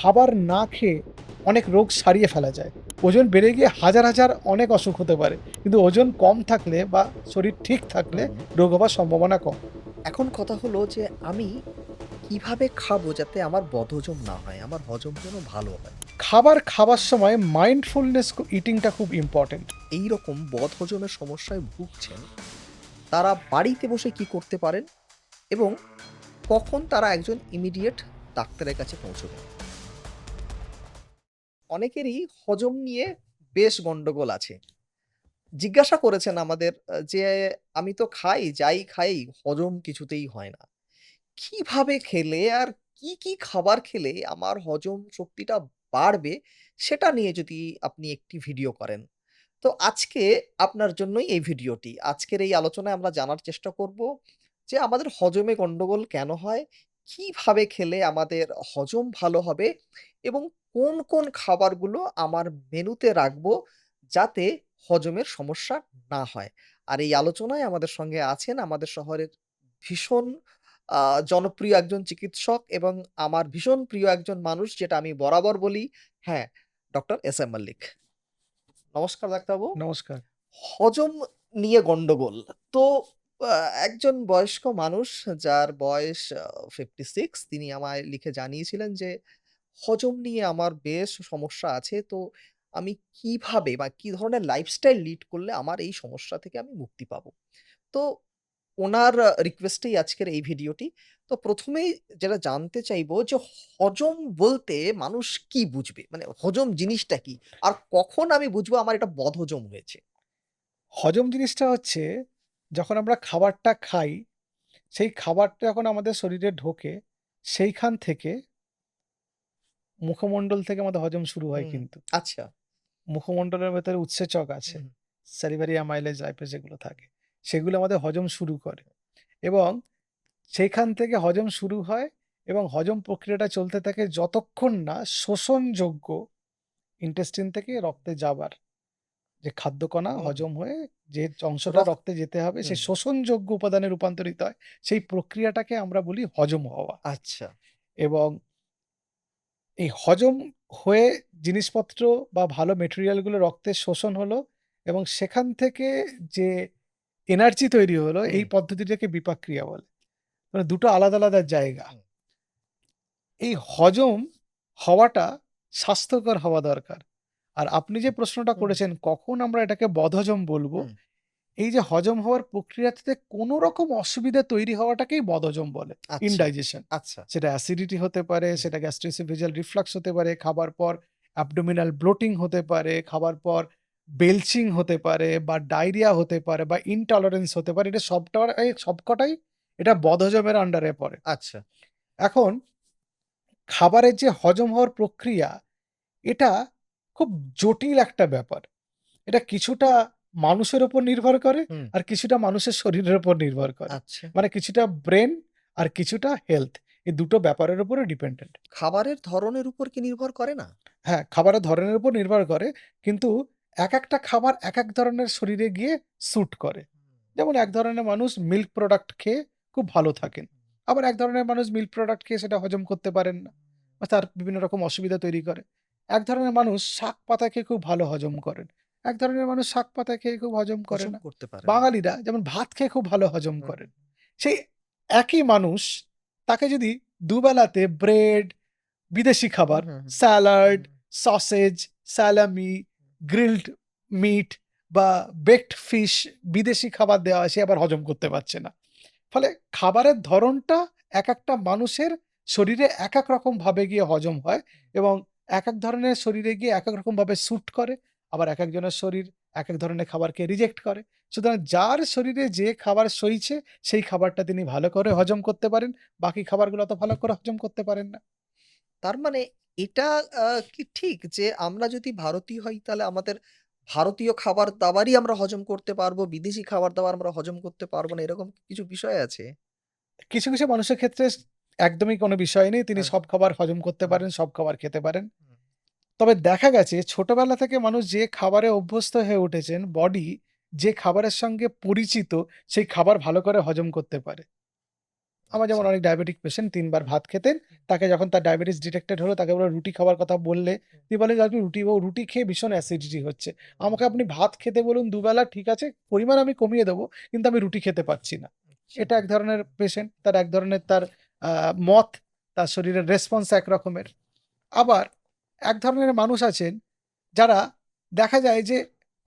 খাবার না খেয়ে অনেক রোগ সারিয়ে ফেলা যায়। ওজন বেড়ে গিয়ে হাজার হাজার অনেক অসুখ হতে পারে, কিন্তু ওজন কম থাকলে বা শরীর ঠিক থাকলে হুম। রোগ হবার সম্ভাবনা কম। এখন কথা হলো যে আমি কিভাবে খাবো যাতে আমার বদহজম না হয়? আমার হজম যেন ভালো হয়। খাবার খাবার সময় মাইন্ডফুলনেস ইটিংটা খুব ইম্পর্টেন্ট। এইরকম বদহজমের সমস্যায় ভুগছেন, তারা বাড়িতে বসে কি করতে পারেন? এবং কখন তারা একজন ইমিডিয়েট ডাক্তারের কাছে পৌঁছবেন? অনেকেরই হজম নিয়ে বেশ গন্ডগোল আছে। জিজ্ঞাসা করেছেন আমাদের যে, "আমি তো খাই, যাই খাই হজম কিছুতেই হয় না। কিভাবে খেলে আর কি খাবার খেলে আমার হজম শক্তিটা বাড়বে?" সেটা নিয়ে যদি আপনি একটি ভিডিও করেন। তো আজকে আপনার জন্যই এই ভিডিওটি। আজকের এই আলোচনায় আমরা জানার চেষ্টা করব যে আমাদের হজমে গন্ডগোল কেন হয়? কিভাবে খেলে আমাদের হজম ভালো হবে? এবং কোন খাবারগুলো আমার মেনুতে রাখবো যাতে হজমের সমস্যা না হয়? আর এই আলোচনায় আমাদের সঙ্গে আছেন আমাদের শহরের ভীষণ আ জনপ্রিয় একজন চিকিৎসক এবং আমার ভীষণ প্রিয় একজন মানুষ যেটা আমি বরাবর বলি, হ্যাঁ, ডক্টর এস এম মল্লিক। নমস্কার ডাক্তারবাবু। নমস্কার। হজম নিয়ে গন্ডগোল। তো আ একজন বয়স্ক মানুষ যার বয়স 56 তিনি আমায় লিখে জানিয়েছিলেন যে, "হজম নিয়ে আমার বেশ সমস্যা আছে। তো আমি কিভাবে বা কি ধরনের লাইফস্টাইল লিড করলে আমার এই সমস্যা থেকে আমি মুক্তি পাবো?" তো উনার রিকোয়েস্টেই আজকের এই ভিডিওটি। তো ১ম এই যেটা জানতে চাইবো যে হজম বলতে মানুষ কি বুঝবে? মানে হজম জিনিসটা কি? আর কখন আমি বুঝবো আমার এটা বদহজম হয়েছে? হজম জিনিসটা হচ্ছে, যখন আমরা খাবারটা খাই, সেই খাবারটা যখন আমাদের শরীরে ঢোকে, সেইখান থেকে মুখমণ্ডল থেকে আমাদের হজম শুরু হয় হুম, কিন্তু। আচ্ছা। মুখমণ্ডলের ভেতরে উৎসেচক আছে। হুম, স্যালিভারি অ্যামাইলেজ, লাইপেজ যেগুলো থাকে। সেগুলো আমাদের হজম শুরু করে এবং সেইখান থেকে হজম শুরু হয় এবং হজম প্রক্রিয়াটা চলতে থাকে যতক্ষণ না শোষণযোগ্য ইন্টেস্টিন থেকে রক্তে যাবার যে খাদ্যকণা হুম, হজম হয়ে যে অংশটা রক্ত রক্তে যেতে হবে হুম, সেই শোষণযোগ্য উপাদানে রূপান্তরিত হয়। সেই প্রক্রিয়াটাকে আমরা বলি হজম হওয়া। আচ্ছা। এবং এই হজম হয়ে জিনিসপত্র বা ভালো মেটেরিয়ালগুলো রক্তে শোষণ হলো এবং সেখান থেকে যে এনার্জি তৈরি হলো, হুম, এই পদ্ধতিটাকে বিপাক ক্রিয়া বলে। মানে দুটো আলাদা, আলাদা জায়গা। হুম, এই হজম হওয়াটা স্বাস্থ্যকর হওয়া দরকার। আর আপনি যে প্রশ্নটা হুম, করেছেন কখন আমরা এটাকে বদহজম বলবো? হুম, এই যে হজম হওয়ার প্রক্রিয়াতে কোনো রকম অসুবিধা তৈরি হওয়াটাকেই বদহজম বলে। আচ্ছা, ইনডাইজেশন। আচ্ছা। সেটা অ্যাসিডিটি হতে পারে, হুম, সেটা গ্যাস্ট্রোএসোফেজিয়াল রিফ্লাক্স হতে পারে, খাবার পর অ্যাবডোমিনাল ব্লোটিং হতে পারে, খাবার পর বেলচিং হতে পারে বা ডায়রিয়া হতে পারে বা ইনটলারেন্স হতে পারে। এটা সবকটাই এটা বদহজমের আন্ডারে পড়ে। আচ্ছা। এখন খাবারের যে হজম হওয়ার প্রক্রিয়া, এটা খুব জটিল একটা ব্যাপার। এটা কিছুটা মানুষের উপর নির্ভর করে, হুম, আর কিছুটা মানুষের শরীরের উপর নির্ভর করে। আচ্ছা। মানে কিছুটা ব্রেন আর কিছুটা হেলথ। এই দুটো ব্যাপারের উপরে ডিপেন্ডেন্ট। খাবারের ধরনের উপর কি নির্ভর করে না? হ্যাঁ, খাবারের ধরনের উপর নির্ভর করে, কিন্তু একেকটা খাবার একেক ধরনের শরীরে গিয়ে স্যুট করে। যেমন এক ধরনের মানুষ মিল্ক প্রোডাক্ট খেয়ে খুব ভালো থাকেন। আবার এক ধরনের মানুষ মিল্ক প্রোডাক্ট খেয়ে সেটা হজম করতে পারেন না। বা তার বিভিন্ন রকম অসুবিধা তৈরি করে। এক ধরনের মানুষ শাক-পাতা খেয়ে খুব ভালো হজম করেন। এক ধরনের মানুষ শাক-পাতা খেয়ে খুব হজম করে হজম না। করতে পারে না। বাঙালিরা যেমন ভাত খেয়ে খুব ভালো হজম হুম, করেন। সেই একই মানুষ, তাকে যদি দুবেলাতে ব্রেড, বিদেশি খাবার, হুম, হুম, হুম, স্যালাড, হুম, সসেজ, স্যালামি, গ্রিলড মিট বা বেকড ফিশ বিদেশি খাবার দেওয়া হয়, সে আবার হজম করতে পারছে না। ফলে খাবারের ধরনটা একেকটা মানুষের শরীরে একেক রকমভাবে গিয়ে হজম হয় এবং একেক ধরনের শরীরে গিয়ে একেক রকমভাবে স্যুট করে। আবার একেকজনের শরীর একেক ধরনের খাবারকে রিজেক্ট করে। সুতরাং যার শরীরে যে খাবার সইছে সেই খাবারটা তিনি ভালো করে হজম করতে পারেন। বাকি খাবারগুলো অত ভালো করে হজম করতে পারেন না। তার মানে এটা আ কি ঠিক যে আমরা যদি ভারতীয় হই তাহলে আমাদের ভারতীয় খাবার-দাবারই আমরা হজম করতে পারবো, বিদেশি খাবার-দাবার আমরা হজম করতে পারবো না, এরকম কিছু বিষয় আছে? কিছু, কিছু মানুষের ক্ষেত্রে একদমই কোনো বিষয় নেই। তিনি হ্যাঁ, সব খাবার হজম করতে হুম, পারেন, সব খাবার খেতে পারেন। হুম, তবে দেখা গেছে ছোটবেলা থেকে মানুষ যে খাবারে অভ্যস্ত হয়ে উঠেছেন, বডি যে খাবারের সঙ্গে পরিচিত, সেই খাবার ভালো করে হজম করতে পারে। আমার যেমন আচ্ছা। অনেক ডায়াবেটিক পেশেন্ট ৩ বার ভাত খেতেন। হুম, তাকে যখন তার ডায়াবেটিস ডিটেক্টেড হলো তাকে বলল রুটি খাওয়ার কথা বললে, হুম, তিনি বলে যে, "আপনি রুটি ও রুটি খেয়ে ভীষণ অ্যাসিডিটি হচ্ছে। আমাকে হুম, আপনি ভাত খেতে বলুন দুবেলা ঠিক আছে, পরিমাণ আমি কমিয়ে দেবো, কিন্তু আমি রুটি খেতে পারছি না।" আচ্ছা। এটা এক ধরনের পেশেন্ট, তার এক ধরনের তার আ মত, তার শরীরের রেসপন্স এক রকমের। আবার এক ধরনের মানুষ আছেন যারা দেখা যায় যে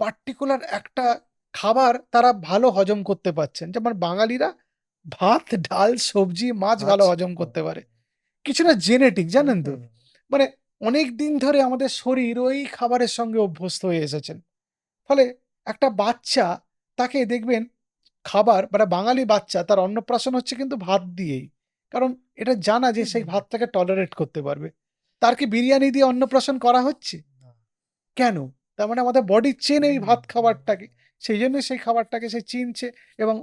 পার্টিকুলার একটা খাবার তারা ভালো হজম করতে পারছেন। যেমন বাঙালিরা ভাত, ডাল, সবজি, মাছ ভালো আচ্ছা। হজম হুম, করতে পারে। কিছুটা জেনেটিক হুম, জানেন তো? হুম, মানে অনেকদিন ধরে আমাদের শরীর ওই খাবারের সঙ্গে অভ্যস্ত হয়ে এসেছেন। ফলে একটা বাচ্চা তাকে দেখবেন খাবার মানে বাঙালি বাচ্চা তার অন্নপ্রাশন হচ্ছে কিন্তু ভাত দিয়েই। কারণ এটা জানা যে হুম, সেই হুম, হুম। ভাতটাকে টলারেট করতে পারবে। তার কি বিরিয়ানি দিয়ে অন্নপ্রাশন করা হচ্ছে? না। কেন? তার মানে আমাদের বডি চেনে এই হুম, ভাত হুম, খাবারটাকে। সেইজন্যই সেই খাবারটাকে সে চিনছে এবং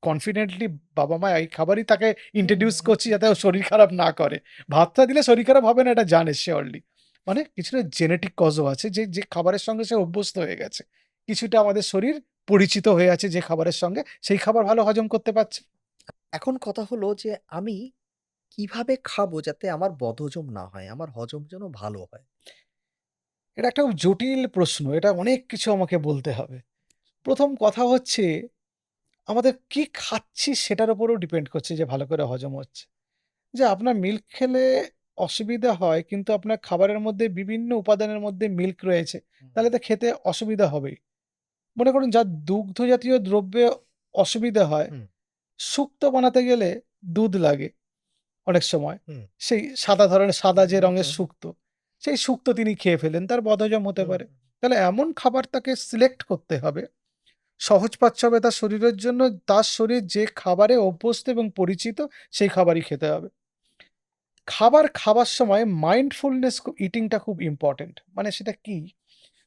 কনফিডেন্টলি বাবা-মা এই খাবারই তাকে হুম, ইন্ট্রোডিউস হুম, করছে যাতে ও শরীর খারাপ না করে। ভাতটা দিলে শরীর খারাপ হবে না এটা জানে সিওরলি। মানে কিছুটা জেনেটিক কজও আছে যে খাবারের সঙ্গে সে অভ্যস্ত হয়ে গেছে। কিছুটা আমাদের শরীর পরিচিত হয়ে আছে যে খাবারের সঙ্গে, সেই খাবার ভালো হজম করতে পারছে। এখন কথা হলো যে আমি কিভাবে খাবো যাতে আমার বদহজম না হয়? আমার হজম যেন ভালো হয়? এটা একটা জটিল প্রশ্ন। এটা অনেক কিছু আমাকে বলতে হবে। ১ম কথা হচ্ছে আমাদের কি খাচ্ছি সেটার উপরেও ডিপেন্ড করছে যে ভালো করে হজম হচ্ছে। যে আপনার মিল্ক খেলে অসুবিধা হয় কিন্তু আপনার খাবারের মধ্যে বিভিন্ন উপাদানের মধ্যে মিল্ক রয়েছে। হুম, তাহলে তো খেতে অসুবিধা হবেই। মনে করুন যার দুগ্ধ জাতীয় দ্রব্যে অসুবিধা হয়, হুম, শুক্তো বানাতে গেলে দুধ লাগে অনেক সময়। হুম, সেই সাদা ধরনের সাদা হুম, যে হুম, রঙের হুম, শুক্তো, সেই শুক্তো তিনি খেয়ে ফেললেন। তার বদহজম হতে হুম, পারে। তাহলে এমন খাবার তাকে সিলেক্ট করতে হবে সহজপাচ্য হবে তার শরীরের জন্য, তার শরীর যে খাবারে অভ্যস্ত এবং পরিচিত সেই খাবারই খেতে হবে। খাবার খাবার সময় মাইন্ডফুলনেস ইটিংটা খুব ইম্পোর্টেন্ট। মানে সেটা কি?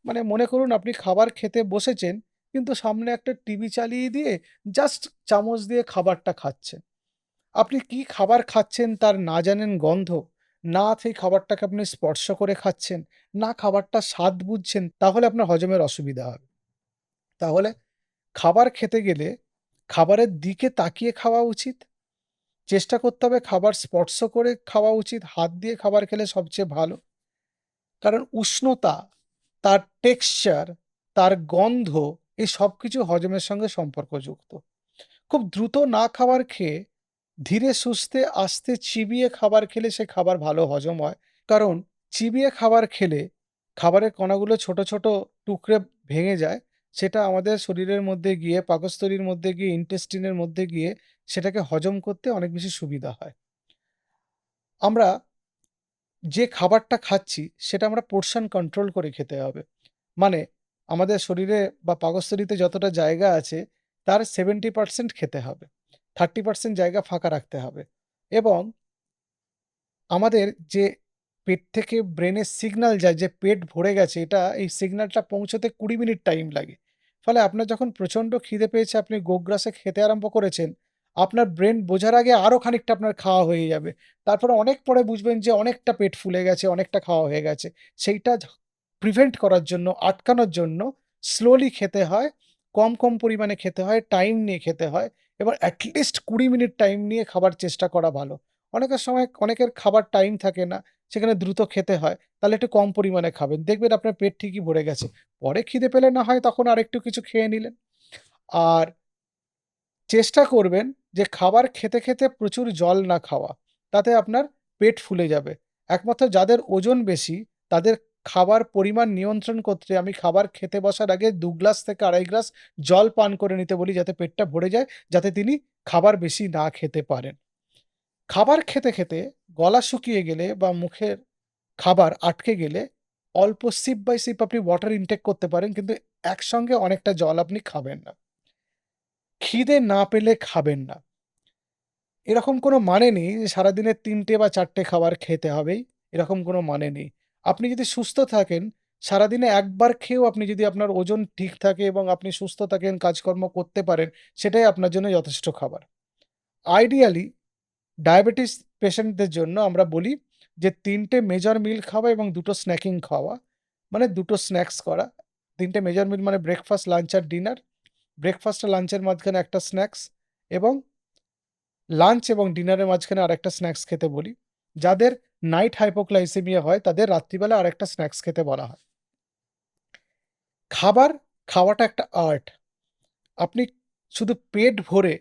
মানে মনে করুন আপনি খাবার খেতে বসেছেন, কিন্তু সামনে একটা টিভি চালিয়ে দিয়ে জাস্ট চামচ দিয়ে খাবারটা খাচ্ছেন। আপনি কি খাবার খাচ্ছেন তার না জানেন গন্ধ, না সেই খাবারটাকে আপনি স্পর্শ করে খাচ্ছেন, না খাবারটার স্বাদ বুঝছেন, তাহলে আপনার হজমের অসুবিধা হবে। তাহলে খাবার খেতে গেলে খাবারের দিকে তাকিয়ে খাওয়া উচিত। চেষ্টা করতে হবে খাবার স্পর্শ করে খাওয়া উচিত। হাত দিয়ে খাবার খেলে সবচেয়ে ভালো। কারণ উষ্ণতা, তার টেক্সচার, তার গন্ধ এই সবকিছু হজমের সঙ্গে সম্পর্কযুক্ত। খুব দ্রুত না খাবার খেয়ে ধীরে সুস্থে আস্তে চিবিয়ে খাবার খেলে সে খাবার ভালো হজম হয়। কারণ চিবিয়ে খাবার খেলে খাবারের কণাগুলো ছোট, ছোট টুকরে ভেঙে যায়। সেটা আমাদের শরীরের মধ্যে গিয়ে পাকস্থলীর মধ্যে গিয়ে ইন্টেস্টিনের মধ্যে গিয়ে সেটাকে হজম করতে অনেক বেশি সুবিধা হয়। আমরা যে খাবারটা খাচ্ছি সেটা আমরা পোরশন কন্ট্রোল করে খেতে হবে। মানে আমাদের শরীরে বা পাকস্থলীতে যতটা জায়গা আছে তার 70% খেতে হবে। 30% জায়গা ফাঁকা রাখতে হবে। এবং আমাদের যে পেট থেকে ব্রেনে সিগনাল যায় যে পেট ভরে গেছে এটা এই সিগনালটা পৌঁছতে ২০ মিনিট টাইম লাগে। ফলে আপনার যখন প্রচণ্ড খিদে পেয়েছে আপনি গোগ্রাসে খেতে আরম্ভ করেছেন, আপনার ব্রেন বোঝার আগে আরো খানিকটা আপনার খাওয়া হয়ে যাবে। তারপরে অনেক পরে বুঝবেন যে অনেকটা পেট ফুলে গেছে, অনেকটা খাওয়া হয়ে গেছে। সেইটা প্রিভেন্ট করার জন্য, আটকানোর জন্য স্লোলি খেতে হয়, কম, কম পরিমাণে খেতে হয়, টাইম নিয়ে খেতে হয় এবং এট লিস্ট ২০ মিনিট টাইম নিয়ে খাবার চেষ্টা করা ভালো। অনেকের সময় অনেকের খাবার টাইম থাকে না, সেখানে দ্রুত খেতে হয়। তাহলে একটু কম পরিমাণে খাবেন। দেখবেন আপনার পেট ঠিকই ভরে গেছে। পরে খিদে পেলে না হয় তখন আরেকটু কিছু খেয়ে নিলেন। আর চেষ্টা করবেন যে খাবার খেতে, খেতে প্রচুর জল না খাওয়া। তাতে আপনার পেট ফুলে যাবে। একমাত্র যাদের ওজন বেশি তাদের খাবার পরিমাণ নিয়ন্ত্রণ করতে আমি খাবার খেতে বসার আগে ২ গ্লাস থেকে ২.৫ গ্লাস জল পান করে নিতে বলি যাতে পেটটা ভরে যায়, যাতে তিনি খাবার বেশি না খেতে পারেন। খাবার খেতে, খেতে গলা শুকিয়ে গেলে বা মুখের খাবার আটকে গেলে অল্প সিপ বাই সিপ আপনি ওয়াটার ইনটেক করতে পারেন কিন্তু একসঙ্গে অনেকটা জল আপনি খাবেন না। খিদে না পেলে খাবেন না। এরকম কোনো মানে নেই যে সারাদিনে ৩ টে বা ৪ টে খাবার খেতে হবেই, এরকম কোনো মানে নেই। আপনি যদি সুস্থ থাকেন, সারাদিনে একবার খেয়েও আপনি যদি আপনার ওজন ঠিক থাকে এবং আপনি সুস্থ থাকেন, কাজকর্ম করতে পারেন, সেটাই আপনার জন্য যথেষ্ট খাবার। আইডিয়ালি ডায়াবেটিস পেশেন্টদের জন্য আমরা বলি যে ৩ টে মেজর মিল খাওয়া এবং ২ টো স্ন্যাকিং খাওয়া। মানে ২ টো স্ন্যাকস করা। ৩ টে মেজর মিল মানে ব্রেকফাস্ট, লাঞ্চ আর ডিনার। ব্রেকফাস্ট আর লাঞ্চের মাঝখানে একটা স্ন্যাকস এবং লাঞ্চ এবং ডিনারের মাঝখানে আরেকটা স্ন্যাকস খেতে বলি। যাদের নাইট হাইপোগ্লাইসেমিয়া হয় তাদের রাত্রিবেলা আরেকটা স্ন্যাকস খেতে বলা হয়। খাবার খাওয়াটা একটা আর্ট। আপনি শুধু পেট ভরে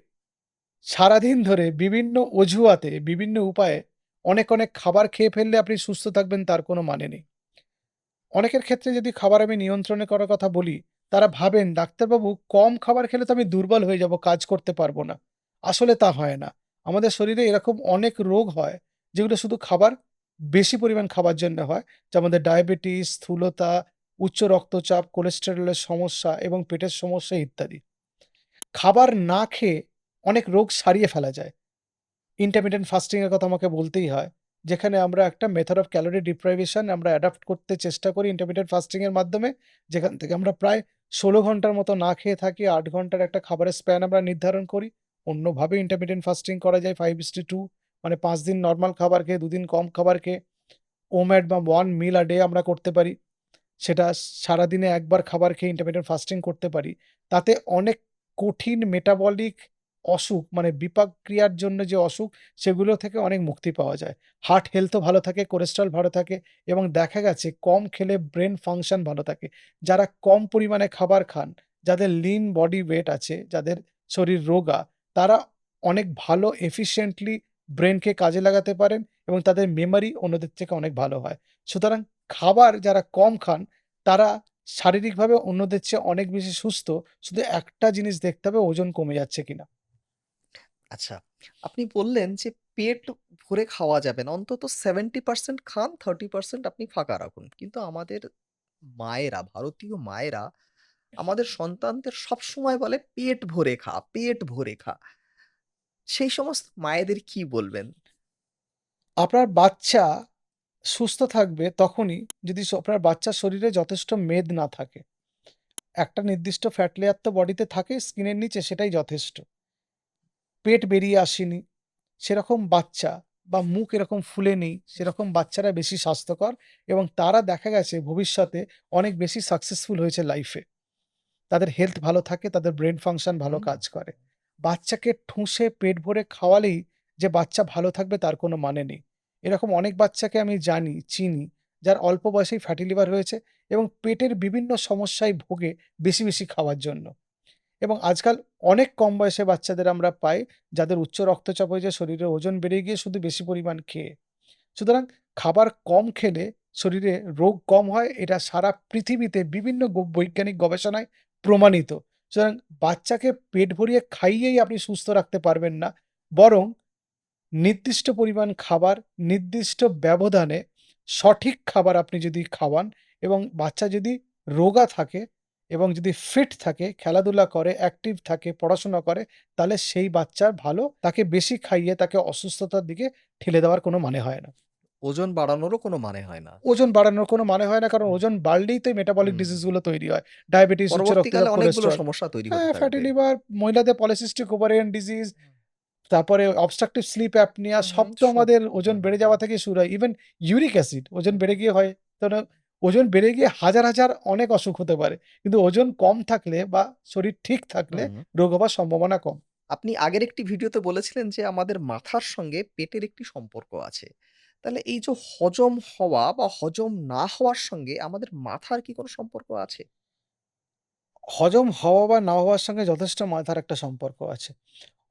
সারাদিন ধরে বিভিন্ন অজুহাতে, বিভিন্ন উপায়ে অনেক খাবার খেয়ে ফেললে আপনি সুস্থ থাকবেন তার কোনো মানে নেই। অনেকের ক্ষেত্রে যদি খাবার আমি নিয়ন্ত্রণে করার কথা বলি, তারা ভাবেন ডাক্তারবাবু কম খাবার খেলে তো আমি দুর্বল হয়ে যাব, কাজ করতে পারবো না। আসলে তা হয় না। আমাদের শরীরে এরকম অনেক রোগ হয় যেগুলো শুধু বেশি পরিমাণ খাবার জন্য হয়। যেমন আমাদের ডায়াবেটিস, স্থূলতা, উচ্চ রক্তচাপ, কোলেস্টেরলের সমস্যা এবং পেটের সমস্যা ইত্যাদি। খাবার না খেয়ে অনেক রোগ সারিয়ে ফেলা যায়। ইন্টারমিটেন্ট ফাস্টিং এর কথা আমাকে বলতেই হয়। যেখানে আমরা একটা মেথড অফ ক্যালোরি ডিপ্রাইভেশন আমরা অ্যাডপ্ট করতে চেষ্টা করি ইন্টারমিটেন্ট ফাস্টিং এর মাধ্যমে। যেখান থেকে আমরা প্রায় ১৬ ঘন্টার মতো না খেয়ে থাকি। ৮ ঘন্টার একটা খাবারের স্প্যান আমরা নির্ধারণ করি। অন্যভাবে ইন্টারমিটেন্ট ফাস্টিং করা যায় 5:2 মানে ৫ দিন নরমাল খাবার খেয়ে ২ দিন কম খাবার খেয়ে ওম্যাড বা 1 মিল আ ডে আমরা করতে পারি। সেটা সারাদিনে একবার খাবার খেয়ে ইন্টারমিটেন্ট ফাস্টিং করতে পারি। তাতে অনেক কঠিন মেটাবলিক অসুখ মানে বিপাক ক্রিয়ার জন্য যে অসুখ সেগুলো থেকে অনেক মুক্তি পাওয়া যায়। হার্ট হেলথও ভালো থাকে, কোলেস্টেরল ভালো থাকে এবং দেখা গেছে কম খেলে ব্রেন ফাংশন ভালো থাকে। যারা কম পরিমাণে খাবার খান, যাদের লিন বডি ওয়েট আছে, যাদের শরীর রোগা, তারা অনেক ভালো এফিশিয়েন্টলি ব্রেনকে কাজে লাগাতে পারেন এবং তাদের মেমোরি অন্যদের থেকে অনেক ভালো হয়। সুতরাং খাবার যারা কম খান তারা শারীরিকভাবে অন্যদের চেয়ে অনেক বেশি সুস্থ। শুধু একটা জিনিস দেখতে হবে ওজন কমে যাচ্ছে কিনা। আচ্ছা, আপনি বললেন যে পেট ভরে খাওয়া যাবে না। অন্তত 70% খান, 30% আপনি ফাঁকা রাখুন। কিন্তু আমাদের মায়েরা, ভারতীয় মায়েরা আমাদের সন্তানদের সবসময় বলে, "পেট ভরে খা, পেট ভরে খা।" সেই সমস্ত মায়েদের কি বলবেন? আপনার বাচ্চা সুস্থ থাকবে তখনই যদি আপনার বাচ্চার শরীরে যথেষ্ট মেদ না থাকে। একটা নির্দিষ্ট ফ্যাট লেয়ার তো বডিতে থাকে স্কিনের নিচে সেটাই যথেষ্ট। পেট বেরিয়ে আসেনি সেরকম বাচ্চা বা মুখ এরকম ফুলে নেই, সেরকম বাচ্চারা বেশি স্বাস্থ্যকর এবং তারা দেখা গেছে ভবিষ্যতে অনেক বেশি সাকসেসফুল হয়েছে লাইফে। তাদের হেলথ ভালো থাকে, তাদের ব্রেন ফাংশন ভালো হুম, কাজ করে। বাচ্চাকে ঠুসে পেট ভরে খাওয়ালেই যে বাচ্চা ভালো থাকবে তার কোনো মানে নেই। এরকম অনেক বাচ্চাকে আমি জানি, চিনি যার অল্প বয়সেই ফ্যাটি লিভার হয়েছে এবং পেটের বিভিন্ন সমস্যায় ভোগে বেশি খাওয়ার জন্য। এবং আজকাল অনেক কম বয়সে বাচ্চাদের আমরা পাই যাদের উচ্চ রক্তচাপ হয়ে যায়, শরীরের ওজন বেড়ে গিয়ে শুধু বেশি পরিমাণ খেয়ে। সুতরাং খাবার কম খেলে শরীরে রোগ কম হয়। এটা সারা পৃথিবীতে বিভিন্ন বৈজ্ঞানিক গবেষণায় প্রমাণিত। সুতরাং বাচ্চাকে পেট ভরিয়ে খাইয়েই আপনি সুস্থ রাখতে পারবেন না। বরং নির্দিষ্ট পরিমাণ খাবার, নির্দিষ্ট ব্যবধানে সঠিক খাবার আপনি যদি খাওয়ান এবং বাচ্চা যদি রোগা থাকে এবং যদি ফিট থাকে, খেলাধুলা করে, অ্যাক্টিভ থাকে, পড়াশোনা করে, তাহলে সেই বাচ্চার ভালো। তাকে বেশি খাইয়ে তাকে অসুস্থতার দিকে ঠেলে দেওয়ার কোনো মানে হয় না। ওজন বাড়ানোরও কোনো মানে হয় না। ওজন বাড়ানোর কোনো মানে হয় না কারণ হুম, ওজন বাড়লেই তো এই মেটাবলিক হুম, ডিজিজ হুম। গুলো তৈরি হয়। ডায়াবেটিস, উচ্চ পরবর্তীকালে রক্তচাপ, অনেকগুলো কোলেস্টেরল। সমস্যা তৈরি হতে হ্যাঁ, ফ্যাটি থাকবে। লিভার, মহিলাদের পলিসিস্টিক ওভারিয়ান ডিজিজ, তারপরে অবস্ট্রাকটিভ স্লিপ অ্যাপনিয়া হুম, সব হুম, তো আমাদের ওজন হুম, বেড়ে হুম, যাওয়া থেকে শুরু হয়। ইভেন ইউরিক অ্যাসিড ওজন হুম, বেড়ে গিয়ে হয়। কারণ ওজন বেড়ে গিয়ে হাজার অনেক অসুখ হতে পারে। কিন্তু ওজন কম থাকলে বা শরীর ঠিক থাকলে হুম। রোগ হবার সম্ভাবনা কম। আপনি আগের একটি ভিডিওতে বলেছিলেন যে আমাদের মাথার সঙ্গে পেটের একটি সম্পর্ক আছে। তাহলে এই যে হজম হওয়া বা হজম না হওয়ার সঙ্গে আমাদের মাথার কি কোনো সম্পর্ক আছে? হজম হওয়া বা না হওয়ার সঙ্গে যথেষ্ট মাথার একটা সম্পর্ক আছে।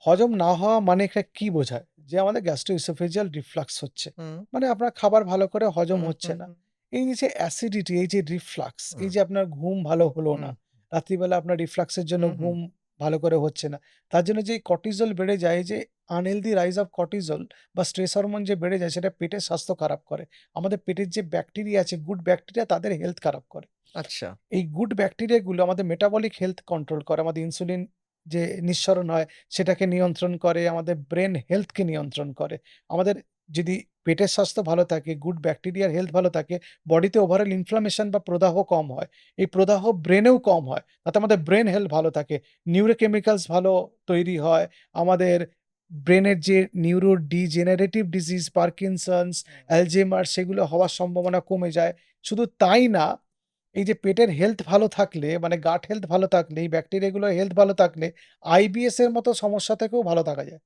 হজম না হওয়া মানে এটা কি বোঝায়? যে আমাদের গ্যাস্ট্রোএসোফেজিয়াল রিফ্লাক্স হচ্ছে। হুম, মানে আপনার খাবার ভালো করে হজম হুম, হচ্ছে হুম, না। হুম, এই যে অ্যাসিডিটি, এই যে রিফ্লাক্স, এই হুম, যে আপনার ঘুম ভালো হলো হুম, না। রাত্রিবেলা আপনার রিফ্লাক্সের জন্য হুম, হুম। ঘুম ভালো করে হচ্ছে না। তার জন্য যে কর্টিসল বেড়ে যায়, এই যে আনহেলথি রাইজ অফ কর্টিসল বা স্ট্রেস হরমোন যে বেড়ে যায় সেটা পেটের স্বাস্থ্য খারাপ করে। আমাদের পেটের যে ব্যাকটেরিয়া আছে, গুড ব্যাকটেরিয়া তাদের হেলথ খারাপ করে। আচ্ছা। এই গুড ব্যাকটেরিয়া গুলো আমাদের মেটাবলিক হেলথ কন্ট্রোল করে। আমাদের ইনসুলিন যে নিঃসরণ হয় সেটাকে নিয়ন্ত্রণ করে, আমাদের ব্রেন হেলথকে নিয়ন্ত্রণ করে। আমাদের যদি পেটের স্বাস্থ্য ভালো থাকে, গুড ব্যাকটেরিয়ার হেলথ ভালো থাকে, বডিতে ওভারঅল ইনফ্লামেশন বা প্রদাহ কম হয়। এই প্রদাহ ব্রেনেও কম হয়। তাতে আমাদের ব্রেন হেলথ ভালো থাকে। নিউরোকেমিক্যালস ভালো তৈরি হয়। আমাদের ব্রেনের যে নিউরোডিজেনারেটিভ ডিজিজ, পার্কিনসন্স, হুম। অ্যালঝেইমার সেগুলো হওয়ার সম্ভাবনা কমে যায়। শুধু তাই না, এই যে পেটের হেলথ ভালো থাকলে মানে গাট হেলথ ভালো থাকলে, এই ব্যাকটেরিয়া গুলোর হেলথ ভালো থাকলে আইবিএস এর মতো সমস্যা থেকেও ভালো থাকা যায়।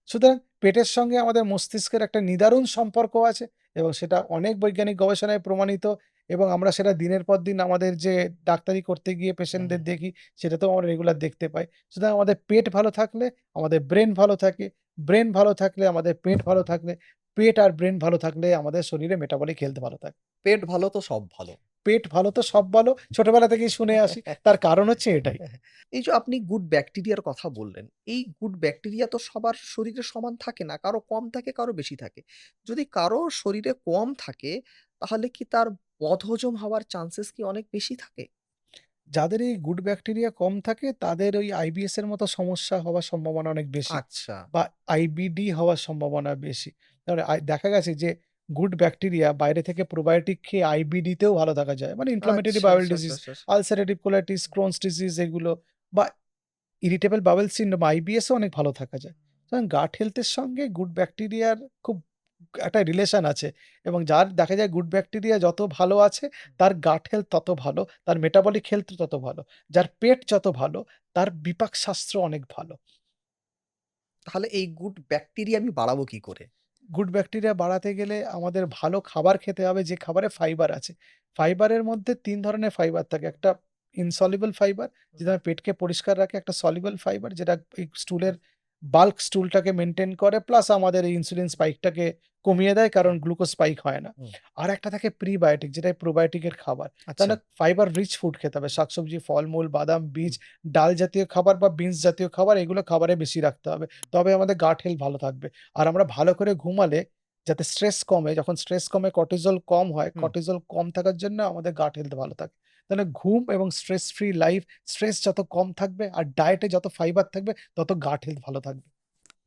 সুতরাং পেটের সঙ্গে আমাদের মস্তিষ্কের একটা নিদারুণ সম্পর্ক আছে এবং সেটা অনেক বৈজ্ঞানিক গবেষণায় প্রমাণিত এবং আমরা সেটা দিনের পর দিন আমাদের যে ডাক্তারি করতে গিয়ে হুম, পেশেন্টদের হুম। দেখি, সেটাতেও আমরা রেগুলার দেখতে পাই। সুতরাং আমাদের পেট ভালো থাকলে আমাদের ব্রেন ভালো থাকে, ব্রেন ভালো থাকলে আমাদের পেট ভালো থাকলে, পেট আর ব্রেন ভালো থাকলে আমাদের শরীরে মেটাবলিক হেলথ ভালো থাকে। পেট ভালো তো সব ভালো। পেট ভালো তো সব ভালো, ছোটবেলা থেকেই শুনে আসি। তার কারণ হচ্ছে এটাই। এই যে আপনি গুড ব্যাকটেরিয়ার কথা বললেন, এই গুড ব্যাকটেরিয়া তো সবার শরীরে সমান থাকে না। কারো কম থাকে, কারো বেশি থাকে। যদি কারো শরীরে কম থাকে, তাহলে কি তার বদহজম হওয়ার চান্সেস কি অনেক বেশি থাকে? যাদের এই গুড ব্যাকটেরিয়া কম থাকে তাদের ওই আইবিএস এর মতো সমস্যা হওয়ার সম্ভাবনা অনেক বেশি আচ্ছা। বা আইবিডি হওয়ার সম্ভাবনা বেশি। তাহলে দেখা গেছে যে গুড ব্যাকটেরিয়া বাইরে থেকে প্রোবায়োটিক খেয়ে আইবিডি তেও ভালো থাকা যায়। মানে ইনফ্ল্যামেটরি আচ্ছা, বাওয়েল আচ্ছা, আচ্ছা, ডিজিজ, আচ্ছা, আচ্ছা। আলসারেটিভ কোলাইটিস, ক্রোনস ডিজিজ এগুলো বা ইরিটেবল বাওয়েল সিনড্রোম আইবিএস এও অনেক ভালো থাকা যায়। সুতরাং গাট হেলথ এর সঙ্গে গুড ব্যাকটেরিয়ার খুব একটা রিলেশন আছে এবং যার দেখা যায় গুড ব্যাকটেরিয়া যত ভালো আছে তার গাট হেলথ তত ভালো, তার মেটাবলিক হেলথ তত ভালো। যার পেট যত ভালো তার বিপাক স্বাস্থ্য অনেক ভালো। তাহলে এই গুড ব্যাকটেরিয়া আমি বাড়াবো কি করে? গুড ব্যাকটেরিয়া বাড়াতে গেলে আমাদের ভালো খাবার খেতে হবে যে খাবারে ফাইবার আছে। ফাইবারের মধ্যে ৩ ধরনের ফাইবার থাকে। একটা ইনসলিবল ফাইবার যেটা পেটকে পরিষ্কার রাখে, একটা সলিবল ফাইবার যেটা এই স্টুলের বাল্ক স্টুলটাকে মেইনটেইন করে প্লাস আমাদের এই ইনসুলিন স্পাইকটাকে কমিয়ে দেয় কারণ গ্লুকোজ স্পাইক হয় না। হুম, আরেকটা থাকে প্রিবায়োটিক যেটা প্রোবায়োটিকের খাবার। আচ্ছা। তাহলে ফাইবার রিচ ফুড খেতে হবে। শাকসবজি, ফলমূল, বাদাম, বীজ, ডাল জাতীয় খাবার বা বিনস জাতীয় খাবার এগুলো খাবারে বেশি রাখতে হবে। তবে আমাদের গাট হেলথ ভালো থাকবে। আর আমরা ভালো করে ঘুমালে যাতে স্ট্রেস কমে, যখন স্ট্রেস কমে কর্টিসল কম হয়, হুম। কর্টিসল কম থাকার জন্য আমাদের গাট হেলথ ভালো থাকে। তাহলে ঘুম এবং স্ট্রেস ফ্রি লাইফ, স্ট্রেস যত কম থাকবে আর ডায়েটে যত ফাইবার থাকবে তত গাট হেলথ ভালো থাকবে।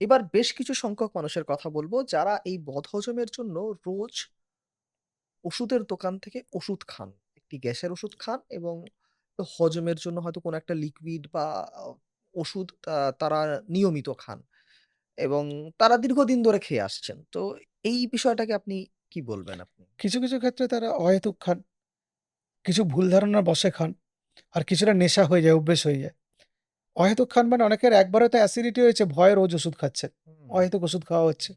এবার বেশ কিছু সংখ্যক মানুষের কথা বলব, যারা এই বদহজমের জন্য রোজ ওষুধের দোকান থেকে ওষুধ খান। একটি গ্যাসের ওষুধ খান এবং হজমের জন্য হয়তো কোনো একটা লিকুইড বা আ ওষুধ তারা নিয়মিত খান এবং তারা দীর্ঘদিন ধরে খেয়ে আসছেন। তো এই বিষয়টাকে আপনি কি বলবেন আপনি? কিছু ক্ষেত্রে তারা অহেতুক খান, কিছু ভুল ধারণার বশে খান, আর কিছুটা নেশা হয়ে যায়, অভ্যেস হয়ে যায়। অহেতুক খান মানে অনেকের একবারে তো অ্যাসিডিটি হয়েছে, ভয়ে রোজ ওষুধ খাচ্ছেন। হুম, অহেতুক ওষুধ খাওয়া হচ্ছে।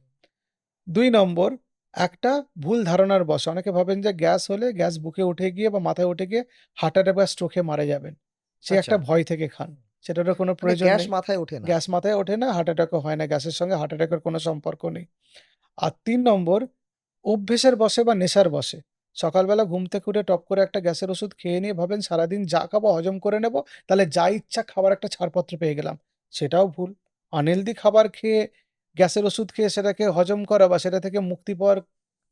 ২ নম্বর একটা ভুল ধারণার বশে অনেকে ভাবেন যে গ্যাস হলে গ্যাস বুকে উঠে গিয়ে বা মাথায় উঠে গিয়ে হার্ট অ্যাটাক বা স্ট্রোকে মারা যাবেন। সে আচ্ছা। একটা ভয় থেকে খান। সেটারও কোনো মানে প্রয়োজন গ্যাস নেই। মাথায় ওঠে না। গ্যাস মাথায় ওঠে না, হার্ট অ্যাটাকও হয় না। গ্যাসের সঙ্গে হার্ট অ্যাটাকের কোনো সম্পর্ক নেই। আর ৩ নম্বর অভ্যেসের বশে বা নেশার বশে। সকালবেলা ঘুম থেকে উঠে টপ করে একটা গ্যাসের ওষুধ খেয়ে নিয়ে ভাবেন সারাদিন যা খাবো হজম করে নেব। তাহলে যা ইচ্ছা খাবার একটা ছাড়পত্র পেয়ে গেলাম। সেটাও ভুল। আনহেলথি খাবার খেয়ে গ্যাসের ওষুধ খেয়ে সেটাকে হজম করা বা সেটা থেকে মুক্তি পাওয়ার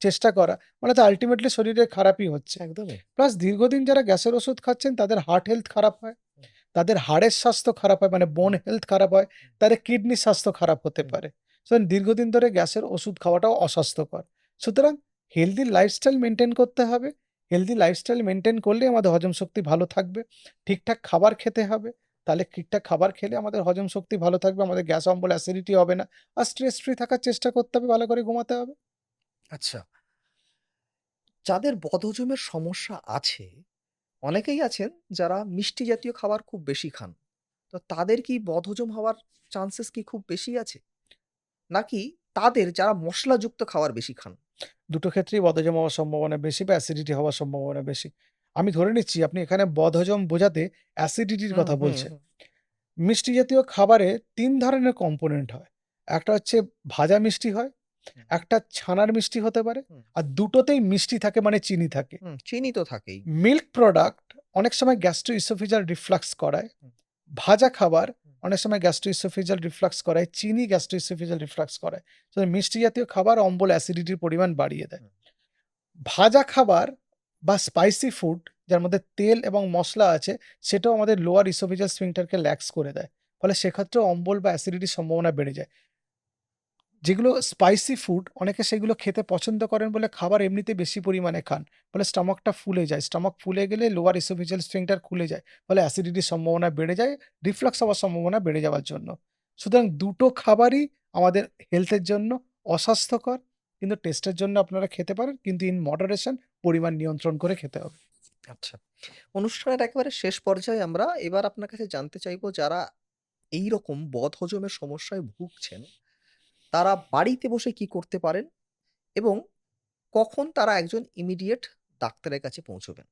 চেষ্টা করা মানে তো আল্টিমেটলি শরীরে খারাপই হচ্ছে। একদমই। প্লাস দীর্ঘদিন যারা গ্যাসের ওষুধ খাচ্ছেন তাদের হার্ট হেলথ খারাপ হয়। হুম, তাদের হাড়ের স্বাস্থ্য খারাপ হয় মানে বোন হুম, হেলথ খারাপ হয়। তাদের কিডনির স্বাস্থ্য খারাপ হতে হুম। পারে। সো দীর্ঘদিন ধরে গ্যাসের ওষুধ খাওয়াটাও অস্বাস্থ্যকর। সুতরাং হেলথি লাইফস্টাইল মেইনটেইন করতে হবে। হেলথি লাইফস্টাইল মেইনটেইন করলেই আমাদের হজম শক্তি ভালো থাকবে। ঠিকঠাক খাবার খেতে হবে। তাহলে ঠিকঠাক খাবার খেলে আমাদের হজম শক্তি ভালো থাকবে। আমাদের গ্যাস অম্বল অ্যাসিডিটি হবে না। আর স্ট্রেস ফ্রি থাকার চেষ্টা করতে হবে, ভালো করে ঘুমাতে হবে। আচ্ছা। যাদের বদহজমের সমস্যা আছে, অনেকেই আছেন যারা মিষ্টি জাতীয় খাবার খুব বেশি খান। তো তাদের কি বদহজম হওয়ার চান্সেস কি খুব বেশি আছে? নাকি তাদের যারা মসলাযুক্ত খাবার বেশি খান? দুটো ক্ষেত্রেই বদহজম হওয়ার সম্ভাবনা বেশি বা অ্যাসিডিটি হওয়ার সম্ভাবনা বেশি। আমি ধরে নিচ্ছি আপনি এখানে বদহজম বোঝাতে অ্যাসিডিটির হুম, কথা হুম, বলছেন। হুম। মিষ্টি জাতীয় খাবারে ৩ ধরনের কম্পোনেন্ট হয়। একটা হচ্ছে ভাজা মিষ্টি হয়, হুম, একটা ছানার মিষ্টি হতে পারে, হুম, আর দুটোতেই মিষ্টি থাকে মানে চিনি থাকে। হুম, চিনি তো থাকেই। মিল্ক প্রোডাক্ট অনেক সময় গ্যাস্ট্রোএসোফেজিয়াল রিফ্লাক্স করায়। হুম, ভাজা খাবার হুম, অনেক সময় গ্যাস্ট্রোএসোফেজিয়াল রিফ্লাক্স করায়, চিনি গ্যাস্ট্রোএসোফেজিয়াল রিফ্লাক্স করায়। তো মিষ্টি জাতীয় খাবার অম্বল অ্যাসিডিটির পরিমাণ বাড়িয়ে দেয়। হুম। ভাজা খাবার বা স্পাইসি ফুড যার মধ্যে তেল এবং মসলা আছে সেটাও আমাদের লোয়ার ইসোফেজিয়াল স্ফিংক্টারকে ল্যাক্স করে দেয়। ফলে সেক্ষেত্রেও অম্বল বা অ্যাসিডিটির সম্ভাবনা বেড়ে যায়। যেগুলো স্পাইসি ফুড অনেকে সেগুলো খেতে পছন্দ করেন বলে খাবার এমনিতে বেশি পরিমাণে খান। ফলে স্টমাকটা ফুলে যায়। স্টমাক ফুলে গেলে লোয়ার ইসোফেজিয়াল স্ফিংক্টার খুলে যায়। ফলে অ্যাসিডিটির সম্ভাবনা বেড়ে যায়, রিফ্লাক্স হওয়ার সম্ভাবনা বেড়ে যাওয়ার জন্য। সুতরাং দুটো খাবারই আমাদের হেলথের জন্য অস্বাস্থ্যকর। কিন্তু টেস্টের জন্য আপনারা খেতে পারেন। কিন্তু ইন মডারেশন পরিমাণ নিয়ন্ত্রণ করে খেতে হবে। আচ্ছা। অনুষ্ঠানের একেবারে শেষ পর্যায়ে আমরা এবার আপনার কাছে জানতে চাইবো, যারা এইরকম বদহজমের সমস্যায় ভুগছেন, তারা বাড়িতে বসে কি করতে পারেন এবং কখন তারা একজন ইমিডিয়েট ডাক্তারের কাছে পৌঁছবেন?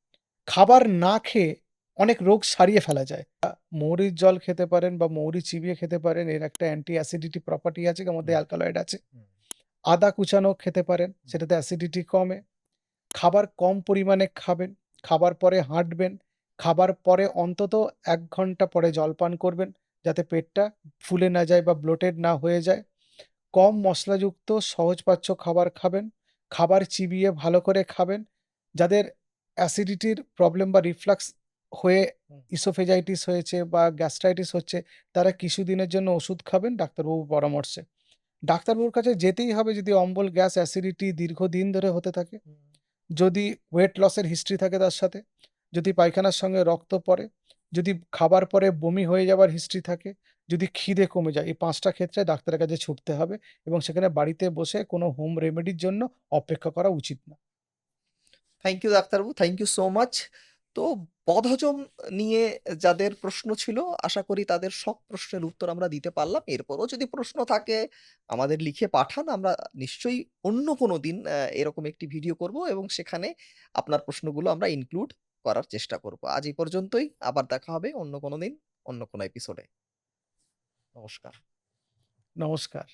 খাবার না খেয়ে অনেক রোগ সারিয়ে ফেলা যায়। মৌরির জল খেতে পারেন বা মৌরি চিবিয়ে খেতে পারেন। এর একটা অ্যান্টি অ্যাসিডিটি প্রপার্টি আছে, এর মধ্যে হুম, অ্যালকালয়েড আছে। হুম, আদা কুচানো খেতে পারেন, হুম, সেটাতে অ্যাসিডিটি কমে। খাবার কম পরিমাণে খাবেন, খাবার পরে হাঁটবেন, খাবার পরে অন্তত ১ ঘন্টা পরে জলপান করবেন, যাতে পেটটা ফুলে না যায় বা ব্লোটেড না হয়ে যায়। কম মসলাযুক্ত সহজপাচ্য খাবার খাবেন, খাবার চিবিয়ে ভালো করে খাবেন। যাদের অ্যাসিডিটির প্রবলেম বা রিফ্লাক্স হয়ে হুম। ইসোফেজাইটিস হয়েছে বা গ্যাস্ট্রাইটিস হচ্ছে, তারা কিছুদিনের জন্য ওষুধ খাবেন ডাক্তারবাবুর পরামর্শে। ডাক্তারবাবুর কাছে যেতেই হবে যদি অম্বল, গ্যাস, অ্যাসিডিটি দীর্ঘদিন ধরে হতে থাকে। হুম। যদি ওয়েট লসের হিস্ট্রি থাকে তার সাথে, যদি পায়খানার সঙ্গে রক্ত পড়ে, যদি খাবার পরে বমি হয়ে যাওয়ার হিস্ট্রি থাকে, যদি খিদে কমে যায়, এই ৫ টা ক্ষেত্রে ডাক্তারের কাছে ছুটতে হবে এবং সেখানে বাড়িতে বসে কোনো হোম রেমেডির জন্য অপেক্ষা করা উচিত না। থ্যাংক ইউ ডাক্তারবাবু। Thank you so much. তো বদহজম নিয়ে যাদের প্রশ্ন ছিল, আশা করি তাদের সব প্রশ্নের উত্তর আমরা দিতে পারলাম। এরপরও যদি প্রশ্ন থাকে আমাদের লিখে পাঠান। আমরা নিশ্চয়ই অন্য কোনো দিন এরকম একটি ভিডিও করব এবং সেখানে আপনার প্রশ্নগুলো আমরা ইনক্লুড করার চেষ্টা করব। আজ এই পর্যন্তই। আবার দেখা হবে অন্য কোনো দিন, অন্য কোনো এপিসোডে। নমস্কার। নমস্কার।